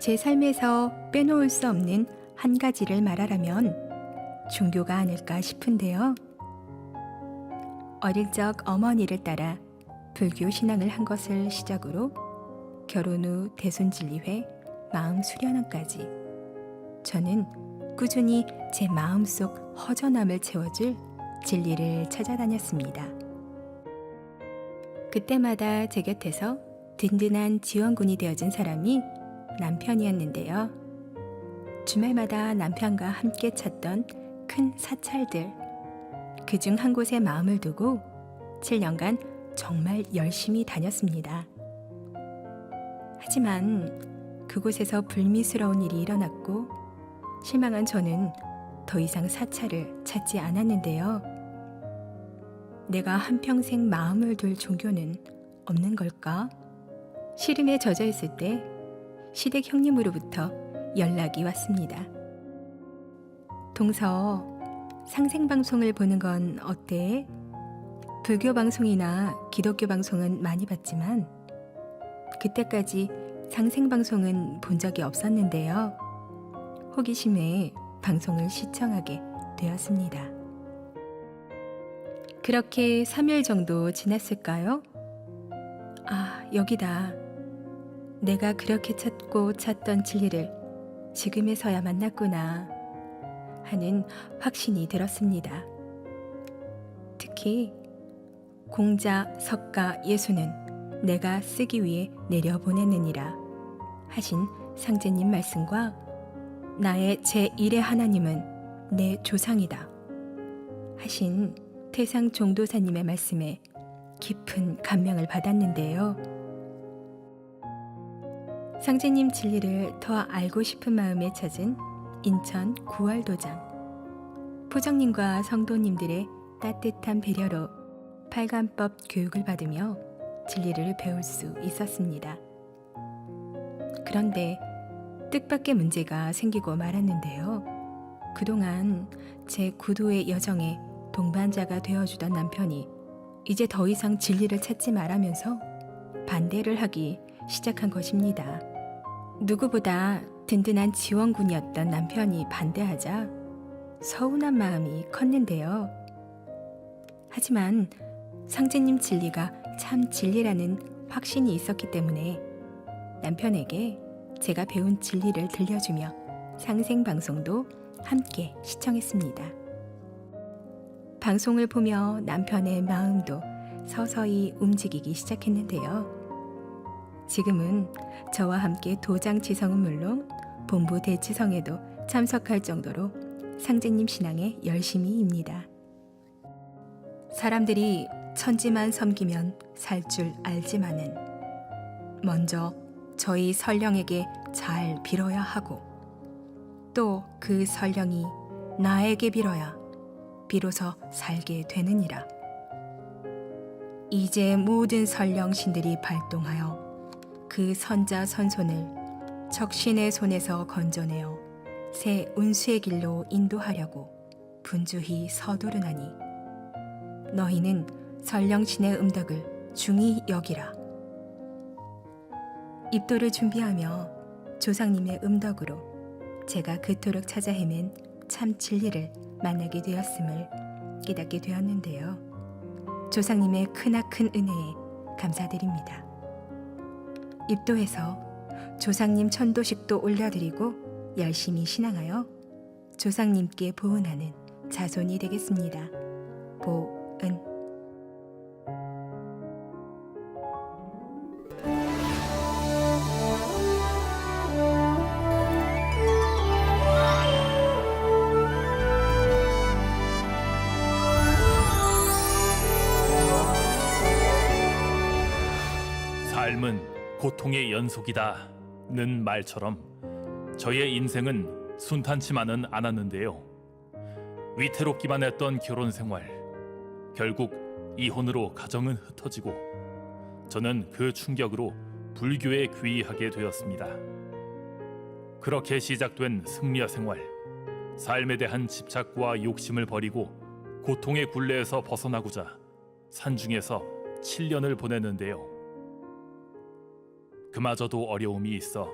제 삶에서 빼놓을 수 없는 한 가지를 말하라면 종교가 아닐까 싶은데요. 어릴 적 어머니를 따라 불교 신앙을 한 것을 시작으로 결혼 후 대손진리회, 마음 수련원까지 저는 꾸준히 제 마음속 허전함을 채워줄 진리를 찾아다녔습니다. 그때마다 제 곁에서 든든한 지원군이 되어준 사람이 남편이었는데요. 주말마다 남편과 함께 찾던 큰 사찰들, 그중 한 곳에 마음을 두고 7년간 정말 열심히 다녔습니다. 하지만 그곳에서 불미스러운 일이 일어났고 실망한 저는 더 이상 사찰을 찾지 않았는데요. 내가 한평생 마음을 둘 종교는 없는 걸까? 시름에 젖어 있을 때 시댁 형님으로부터 연락이 왔습니다. 동서, 상생방송을 보는 건 어때? 불교 방송이나 기독교 방송은 많이 봤지만 그때까지 상생방송은 본 적이 없었는데요. 호기심에 방송을 시청하게 되었습니다. 그렇게 3일 정도 지났을까요? 아, 여기다. 내가 그렇게 찾고 찾던 진리를 지금에서야 만났구나 하는 확신이 들었습니다. 특히 공자, 석가, 예수는 내가 쓰기 위해 내려보내느니라 하신 상제님 말씀과 나의 제1의 하나님은 내 조상이다 하신 태상 종도사님의 말씀에 깊은 감명을 받았는데요. 상제님 진리를 더 알고 싶은 마음에 찾은 인천 구월도장. 포정님과 성도님들의 따뜻한 배려로 팔관법 교육을 받으며 진리를 배울 수 있었습니다. 그런데 뜻밖의 문제가 생기고 말았는데요. 그동안 제 구도의 여정에 동반자가 되어주던 남편이 이제 더 이상 진리를 찾지 말라면서 반대를 하기 시작한 것입니다. 누구보다 든든한 지원군이었던 남편이 반대하자 서운한 마음이 컸는데요. 하지만 상제님 진리가 참 진리라는 확신이 있었기 때문에 남편에게 제가 배운 진리를 들려주며 상생방송도 함께 시청했습니다. 방송을 보며 남편의 마음도 서서히 움직이기 시작했는데요. 지금은 저와 함께 도장 지성은 물론 본부 대지성에도 참석할 정도로 상제님 신앙에 열심히입니다. 사람들이 천지만 섬기면 살 줄 알지만은 먼저 저희 설령에게 잘 빌어야 하고 또 그 설령이 나에게 빌어야 비로소 살게 되느니라. 이제 모든 설령신들이 발동하여 그 선자 선손을 적신의 손에서 건져내어 새 운수의 길로 인도하려고 분주히 서두르나니 너희는 설령신의 음덕을 중히 여기라. 입도를 준비하며 조상님의 음덕으로 제가 그토록 찾아 헤맨 참 진리를 만나게 되었음을 깨닫게 되었는데요. 조상님의 크나큰 은혜에 감사드립니다. 입도해서 조상님 천도식도 올려드리고 열심히 신앙하여 조상님께 보은하는 자손이 되겠습니다. 보은. 삶은 고통의 연속이다는 말처럼 저의 인생은 순탄치만은 않았는데요. 위태롭기만 했던 결혼 생활, 결국 이혼으로 가정은 흩어지고 저는 그 충격으로 불교에 귀의하게 되었습니다. 그렇게 시작된 승려 생활, 삶에 대한 집착과 욕심을 버리고 고통의 굴레에서 벗어나고자 산중에서 7년을 보냈는데요. 그마저도 어려움이 있어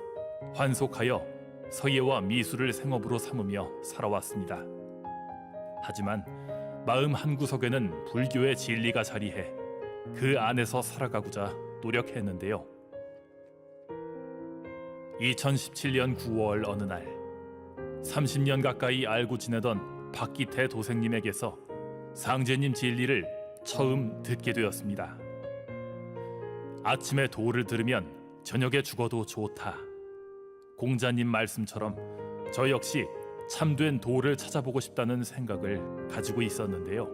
환속하여 서예와 미술을 생업으로 삼으며 살아왔습니다. 하지만 마음 한구석에는 불교의 진리가 자리해 그 안에서 살아가고자 노력했는데요. 2017년 9월 어느 날 30년 가까이 알고 지내던 박기태 도생님에게서 상제님 진리를 처음 듣게 되었습니다. 아침에 도를 들으면 저녁에 죽어도 좋다. 공자님 말씀처럼 저 역시 참된 도를 찾아보고 싶다는 생각을 가지고 있었는데요.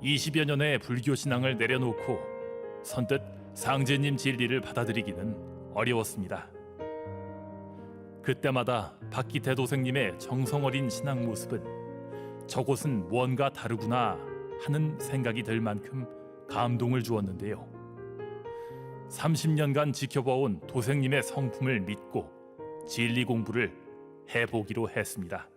20여 년의 불교 신앙을 내려놓고 선뜻 상제님 진리를 받아들이기는 어려웠습니다. 그때마다 박기태 도생님의 정성 어린 신앙 모습은 저곳은 무언가 다르구나 하는 생각이 들 만큼 감동을 주었는데요. 30년간 지켜봐온 도생님의 성품을 믿고 진리 공부를 해보기로 했습니다.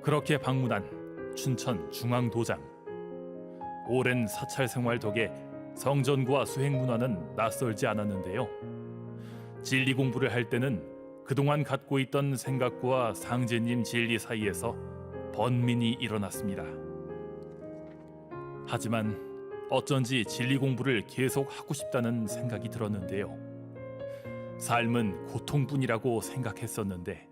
그렇게 방문한 춘천 중앙도장. 오랜 사찰 생활 덕에 성전과 수행 문화는 낯설지 않았는데요. 진리 공부를 할 때는 그동안 갖고 있던 생각과 상제님 진리 사이에서 번민이 일어났습니다. 하지만 어쩐지 진리 공부를 계속 하고 싶다는 생각이 들었는데요. 삶은 고통뿐이라고 생각했었는데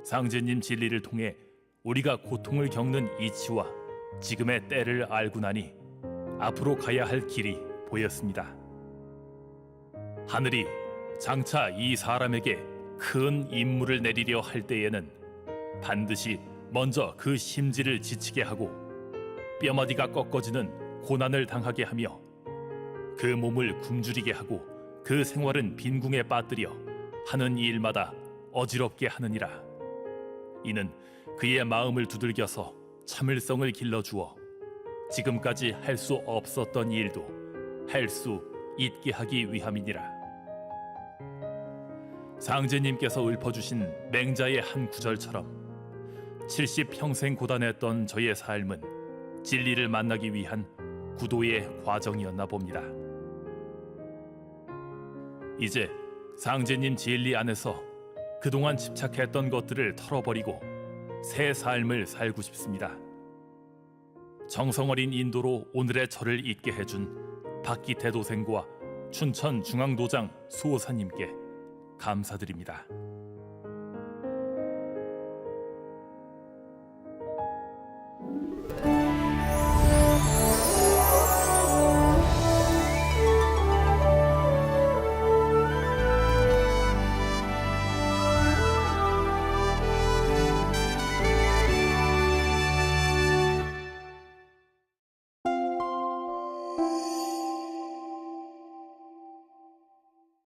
상제님 진리를 통해 우리가 고통을 겪는 이치와 지금의 때를 알고 나니 앞으로 가야 할 길이 보였습니다. 하늘이 장차 이 사람에게 큰 임무를 내리려 할 때에는 반드시 먼저 그 심지를 지치게 하고 뼈마디가 꺾어지는 고난을 당하게 하며 그 몸을 굶주리게 하고 그 생활은 빈궁에 빠뜨려 하는 일마다 어지럽게 하느니라. 이는 그의 마음을 두들겨서 참을성을 길러주어 지금까지 할 수 없었던 일도 할 수 있게 하기 위함이니라. 상제님께서 읊어주신 맹자의 한 구절처럼 70평생 고단했던 저의 삶은 진리를 만나기 위한 구도의 과정이었나 봅니다. 이제 상제님 진리 안에서 그동안 집착했던 것들을 털어버리고 새 삶을 살고 싶습니다. 정성 어린 인도로 오늘의 저를 있게 해준 박기태 도생과 춘천 중앙도장 수호사님께 감사드립니다.